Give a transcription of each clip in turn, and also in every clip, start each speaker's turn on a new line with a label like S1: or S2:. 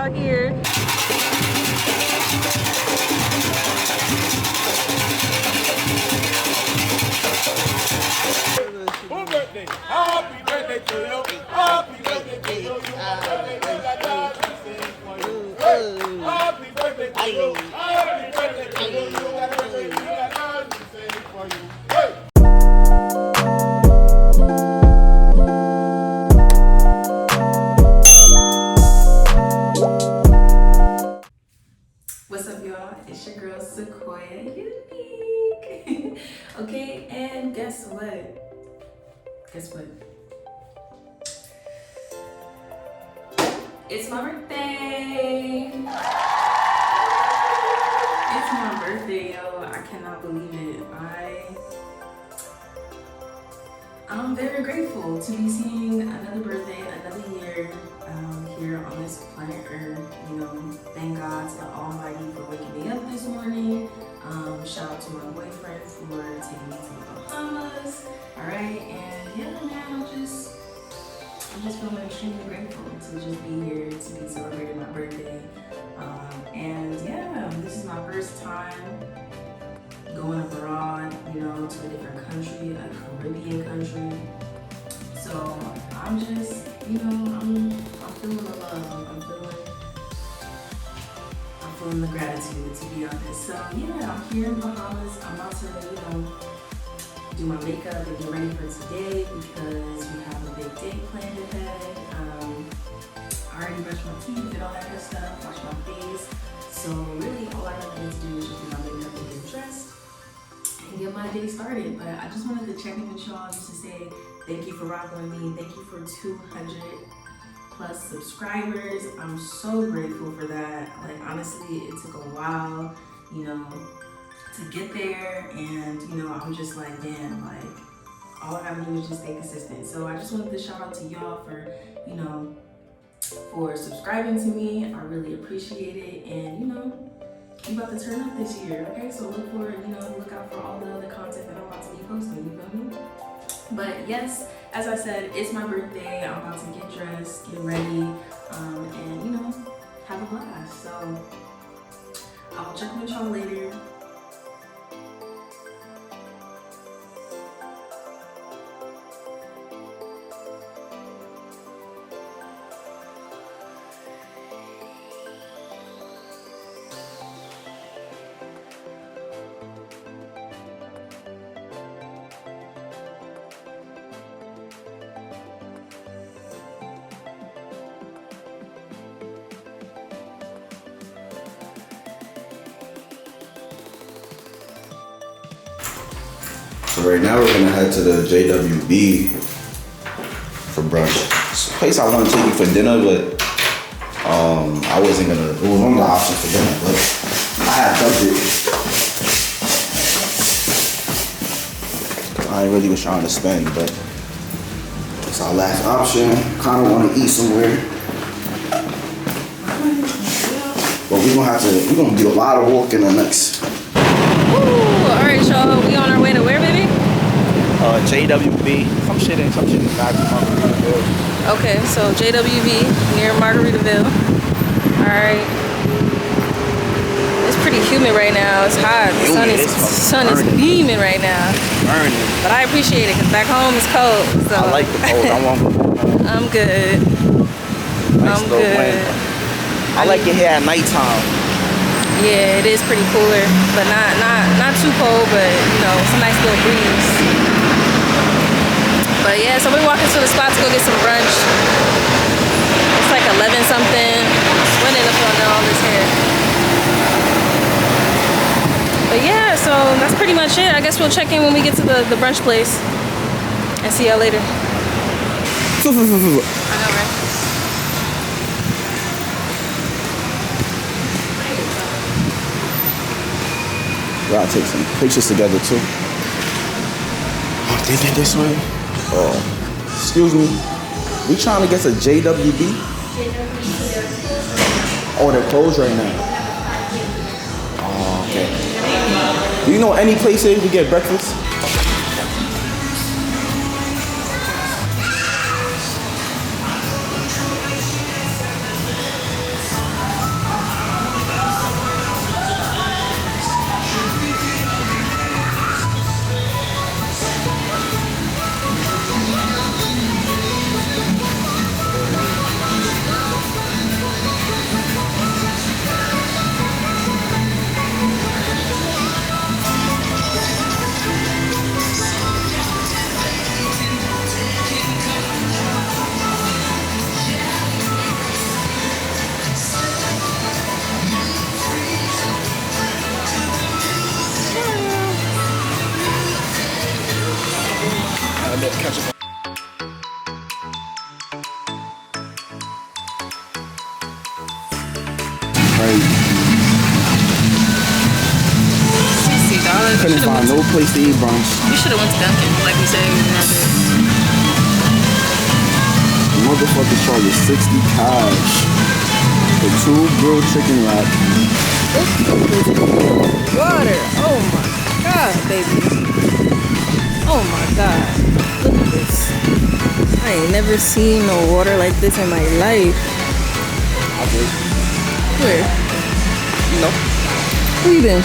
S1: out here.
S2: Happy birthday to you. Happy birthday to you. Happy birthday to you. Happy birthday to you.
S3: What's up, y'all? It's your girl Sequoia Unique. Okay, and guess what? Guess what? It's my birthday. It's my birthday, yo. I cannot believe it. I'm very grateful to be seeing another birthday, another year here on this planet Earth. You know, thank God to the Almighty for waking me up this morning. Shout out to my boyfriend for taking me to the Bahamas. All right, and yeah, man, I'm just feeling extremely grateful to just be here to be celebrating my birthday. And yeah, this is my first time going abroad, you know, to a different country, a Caribbean country. So I'm just, you know, I'm feeling the love. I'm feeling the gratitude, to be honest. So yeah, I'm here in Bahamas. I'm about to, you know, do my makeup and get ready for today because we have a big day planned ahead. I already brushed my teeth and all that good stuff, washed my face. So really all I need to do is just do my makeup and get dressed and get my day started. But I just wanted to check in with y'all just to say thank you for rocking with me. Thank you for 200 plus subscribers. I'm so grateful for that. Like honestly, it took a while, you know, to get there, and you know, I'm just like, damn, like all I gotta do is just stay consistent. So I just wanted to shout out to y'all for, you know, for subscribing to me. I really appreciate it, and you know, we about to turn up this year, okay? So look out for all the other content that I'm about to be posting, you feel me? But yes, as I said, it's my birthday. I'm about to get dressed, get ready, and you know, have a blast. So I'll check with y'all later.
S4: So right now we're gonna head to the JWB for brunch. It's a place I want to take you for dinner, but I wasn't gonna. It was one of the options for dinner, but I had dumped it. I really was trying to spend, but it's our last option. Kind of want to eat somewhere, but we're gonna do a lot of walking the next.
S1: All right, y'all. We on our way to where, baby?
S4: JWB. Some shit in back to Margaritaville.
S1: Okay, so JWB near Margaritaville. All right. It's pretty humid right now. It's hot. The sun is beaming right now.
S4: Burning.
S1: But I appreciate it because back home it's cold. So.
S4: I like the cold. I want to.
S1: I'm good.
S4: Nice
S1: I'm good.
S4: Wind. I like it here at nighttime.
S1: Yeah, it is pretty cooler, but not too cold, but you know, it's a nice little breeze. But yeah, so we're walking to the spot to go get some brunch. It's like 11 something. When end up on all this hair. But yeah, so that's pretty much it. I guess we'll check in when we get to the brunch place and see y'all later. I know, right?
S4: We gotta take some pictures together too. Oh, they did this way? Oh, excuse me. We trying to get to JWB? Oh, they're closed right now. Oh, okay. Do you know any place here we get breakfast?
S5: let's catch up. Crazy.
S1: $60.
S5: Couldn't find no place to eat brunch.
S1: We should have went to Dunkin', like we said we were gonna do.
S5: The motherfuckers charged 60 cash for 2 grilled chicken wraps.
S1: Water. Oh my god, baby. Oh my god. Look at this. I ain't never seen no water like this in my life.
S5: I did.
S1: Where?
S5: No.
S1: Where you been?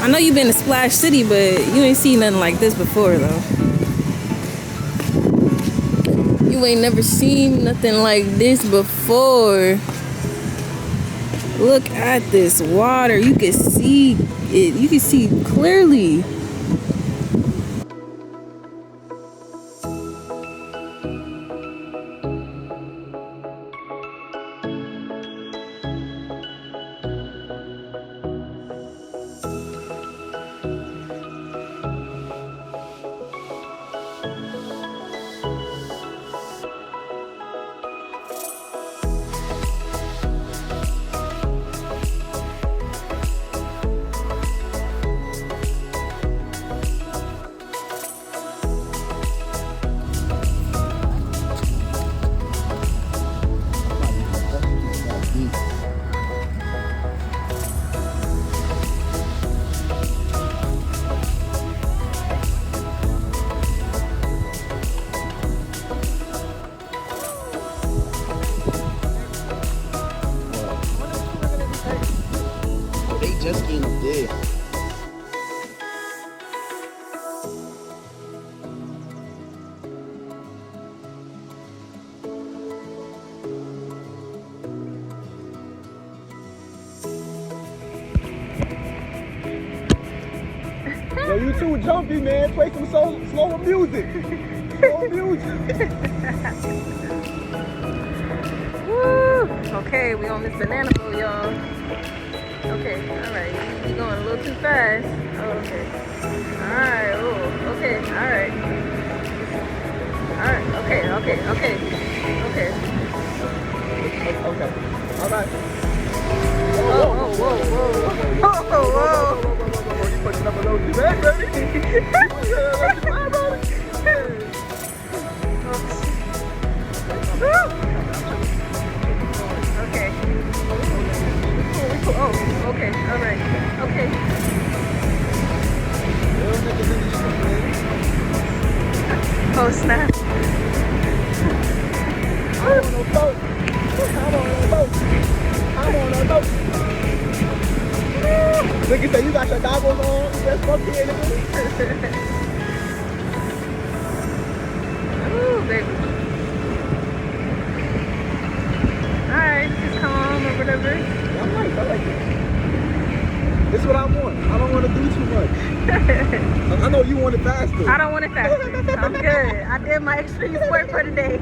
S1: I know you've been to Splash City, but you ain't seen nothing like this before, though. You ain't never seen nothing like this before. Look at this water. You can see it. You can see clearly.
S5: They just came up there.
S2: Yo, you too jumpy, man. Play some slower music. Slower music.
S1: Woo! Okay, we on this banana boat, y'all. Okay, alright. You going a little too fast. Oh, okay. Alright, oh, okay, alright. Alright, okay.
S2: Okay. All right.
S1: Whoa.
S2: You pushing up a little too bad, baby.
S1: Okay. Oh, okay, alright. Okay. Oh, snap.
S2: I'm on a boat. Nigga say you got your goggles on. Let's fuck here, nigga.
S1: Ooh, baby. Alright, just come on or whatever.
S2: I like it. This is what I want. I don't want to do too much. I know you want it faster.
S1: I don't want it faster. I'm good. I did my extreme sport for the day.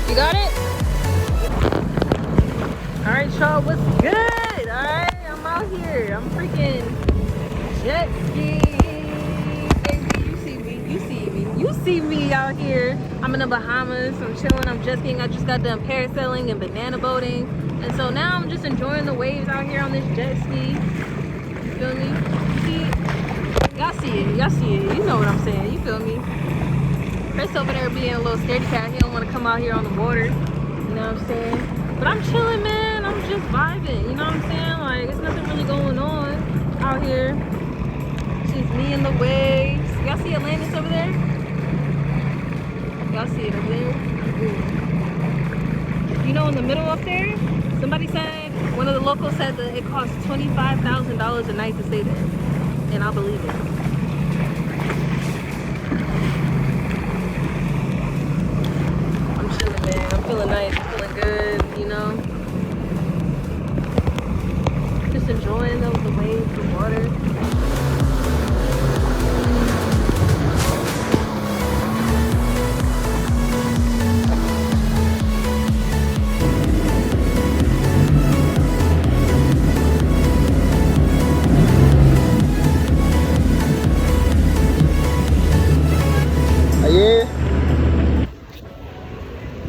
S1: You got it? Alright, y'all, what's good? Alright, I'm out here. I'm freaking jet skiing. Baby, you see me. You see me out here. I'm in the Bahamas. I'm chilling. I'm jet skiing. I just got done parasailing and banana boating. And so now I'm just enjoying the waves out here on this jet ski. You feel me? See? Y'all see it. Y'all see it. You know what I'm saying. You feel me? Chris over there being a little scaredy cat. He don't want to come out here on the water. You know what I'm saying? But I'm chilling, man. I'm just vibing. You know what I'm saying? Like, there's nothing really going on out here. Just me and the waves. Y'all see Atlantis over there? Y'all see it over there? Ooh. You know, in the middle up there, somebody said, one of the locals said that it costs $25,000 a night to stay there. And I believe it. I'm chilling, man. I'm feeling nice. I'm feeling good, you know? Just enjoying the waves, the water.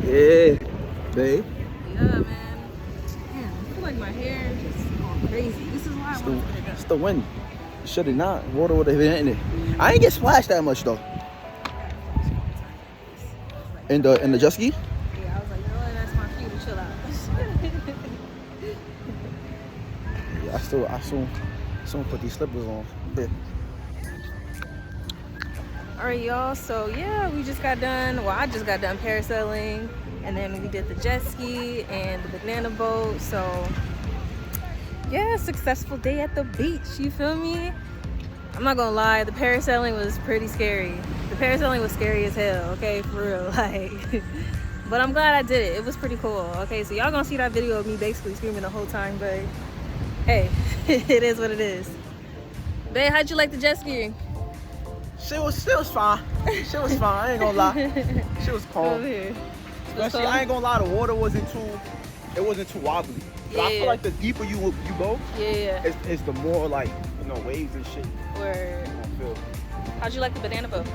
S2: Yeah, babe.
S1: Yeah, man. Man, I feel like my hair is just going crazy. This is why I want to put it up.
S2: It's the wind. Should it not? Water would have been in it. I ain't get splashed that much though. In the jet ski?
S1: Yeah, I was like, you know what? That's my cue to chill out.
S2: Yeah, I still put these slippers on. Yeah.
S1: All right, y'all. So yeah, we just got done. Well, I just got done parasailing, and then we did the jet ski and the banana boat. So yeah, successful day at the beach. You feel me? I'm not gonna lie, the parasailing was pretty scary. The parasailing was scary as hell. Okay, for real, like. But I'm glad I did it. It was pretty cool. Okay, so y'all gonna see that video of me basically screaming the whole time, but hey, it is what it is. Babe, how'd you like the jet skiing?
S2: Shit was fine. Shit was fine. I ain't gonna lie. Shit was calm.
S1: Over here.
S2: Especially, I ain't gonna lie. The water wasn't too wobbly. But I feel like the deeper you go,
S1: Yeah.
S2: it's the more like waves and shit.
S1: Word.
S2: I feel.
S1: How'd you like the banana boat?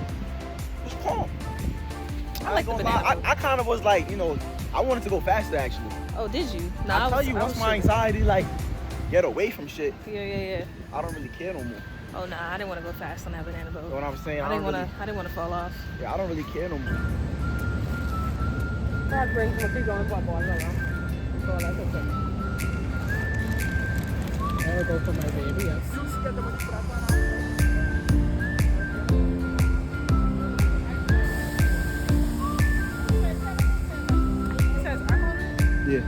S2: It's calm.
S1: I like the banana boat.
S2: I kind of was like, I wanted to go faster actually.
S1: Oh, did you? No,
S2: I tell you, once my anxiety get away from shit,
S1: Yeah.
S2: I don't really care no more.
S1: Oh nah, I didn't want to go fast on that banana boat.
S2: You know what I'm saying?
S1: I didn't want to fall off.
S2: Yeah, I don't really care no more. Yeah.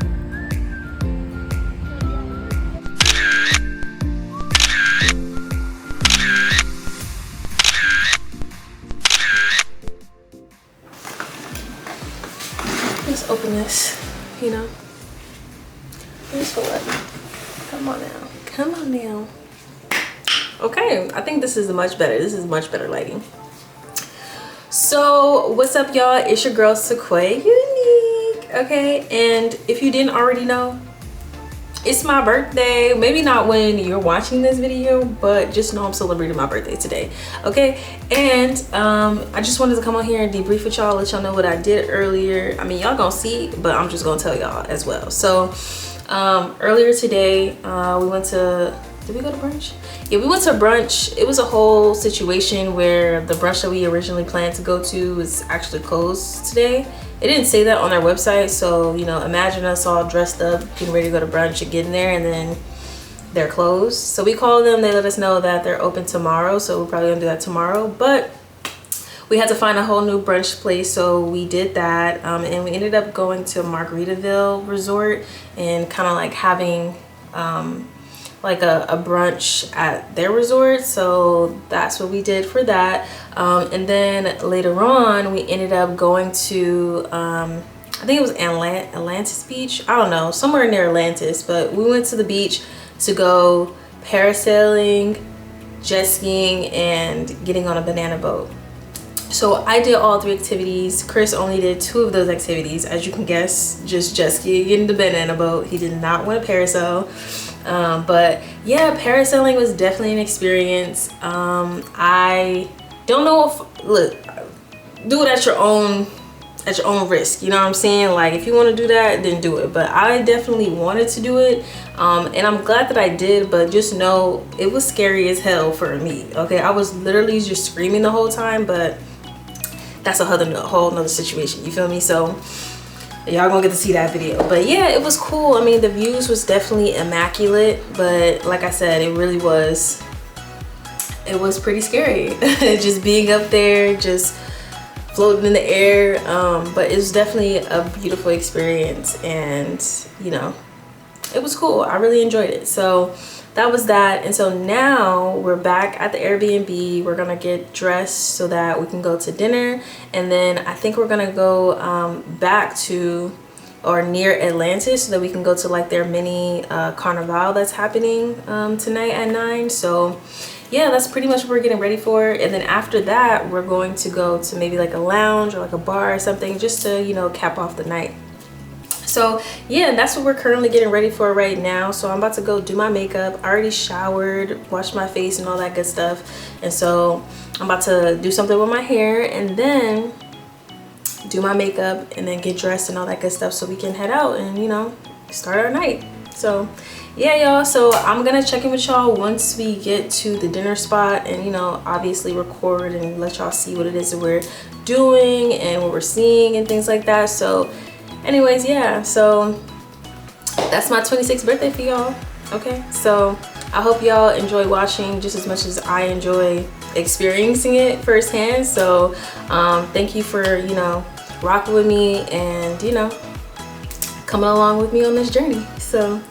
S1: Let's open this, Just for what? Come on now. Okay, I think this is much better. This is much better lighting. So, what's up, y'all? It's your girl, Sequoia Unique, okay? And if you didn't already know, it's my birthday. Maybe not when you're watching this video, but just know I'm celebrating my birthday today, okay? And I just wanted to come on here and debrief with y'all, let y'all know what I did earlier. I mean, y'all gonna see, but I'm just gonna tell y'all as well. So earlier today, we went to, did we go to brunch? Yeah, we went to brunch. It was a whole situation where the brunch that we originally planned to go to was actually closed today. It didn't say that on their website, so imagine us all dressed up, getting ready to go to brunch and getting there, and then they're closed. So we called them, they let us know that they're open tomorrow, so we're probably gonna do that tomorrow. But we had to find a whole new brunch place, so we did that, and we ended up going to Margaritaville Resort and kind of like having like a brunch at their resort. So that's what we did for that. And then later on we ended up going to I think it was Atlantis Beach, I don't know, somewhere near Atlantis, but we went to the beach to go parasailing, jet skiing, and getting on a banana boat. So I did all 3 activities. Chris only did 2 of those activities, as you can guess, just jet skiing and the banana boat. He did not want to parasail. But yeah, parasailing was definitely an experience. I don't know if, look, do it at your own risk, you know what I'm saying? Like, if you want to do that, then do it. But I definitely wanted to do it, and I'm glad that I did. But just know it was scary as hell for me. Okay, I was literally just screaming the whole time, but that's a whole nother situation, you feel me? So y'all gonna get to see that video. But yeah, it was cool. I mean, the views was definitely immaculate, but like I said, it was pretty scary. Just being up there, just floating in the air, but it was definitely a beautiful experience, and you know, it was cool. I really enjoyed it. So that was that. And so now we're back at the Airbnb. We're gonna get dressed so that we can go to dinner, and then I think we're gonna go back to or near Atlantis so that we can go to like their mini carnival that's happening tonight at 9. So yeah, that's pretty much what we're getting ready for. And then after that, we're going to go to maybe like a lounge or like a bar or something, just to, you know, cap off the night. So yeah, that's what we're currently getting ready for right now. So I'm about to go do my makeup. I already showered, washed my face and all that good stuff. And so I'm about to do something with my hair and then do my makeup and then get dressed and all that good stuff so we can head out and, you know, start our night. So yeah, y'all, so I'm gonna check in with y'all once we get to the dinner spot, and you know, obviously record and let y'all see what it is that we're doing and what we're seeing and things like that. So anyways, yeah, so that's my 26th birthday for y'all. Okay, so I hope y'all enjoy watching just as much as I enjoy experiencing it firsthand. So thank you for, you know, rocking with me and, you know, coming along with me on this journey. So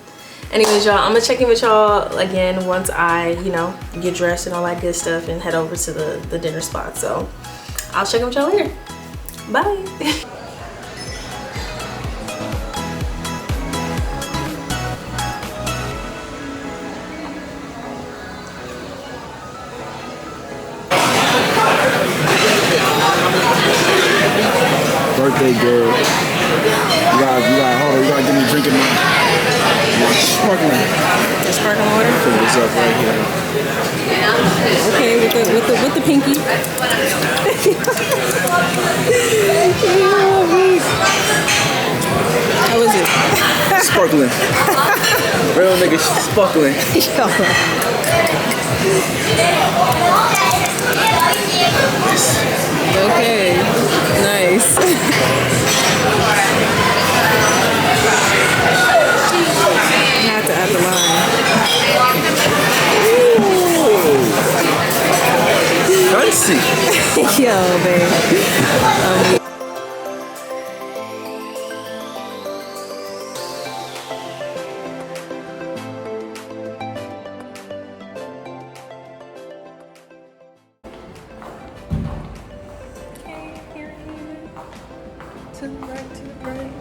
S1: anyways, y'all, I'm gonna check in with y'all again once I, you know, get dressed and all that good stuff and head over to the dinner spot. So I'll check in with y'all later. Bye.
S5: Birthday girl. You gotta give me drinking sparkling.
S1: The sparkling water?
S5: Fill this up right here.
S1: Okay, with the pinky. How is it?
S5: Sparkling. Real nigga sparkling.
S1: Okay, nice. I had to add the lime.
S5: Fancy.
S1: Yo, babe. To the right.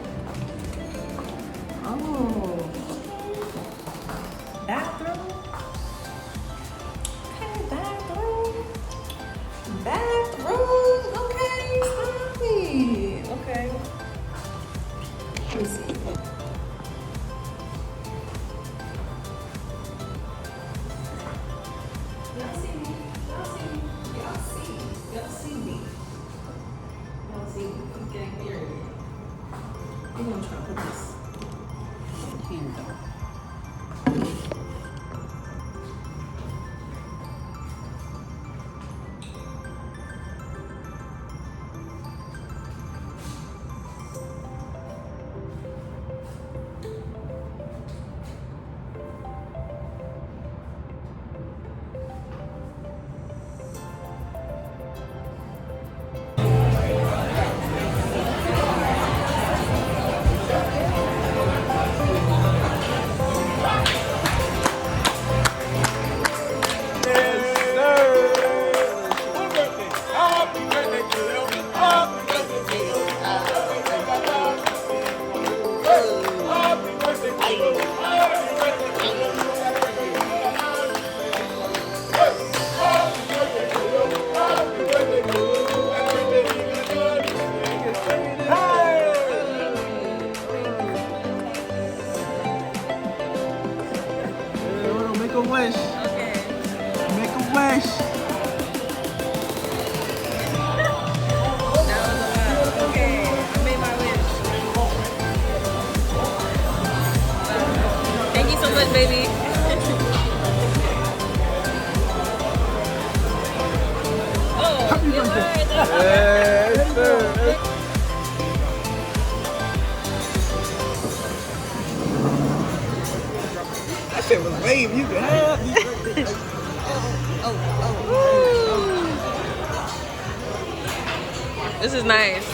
S1: Oh. Bathroom. Okay, bathroom. Okay, sorry. Okay. Let me see. Y'all see me? I'm getting weird. I'm gonna try to put this here though. baby.
S2: Happy birthday. Yes, sir. That shit was lame. You could have these birthdays.
S1: This is nice.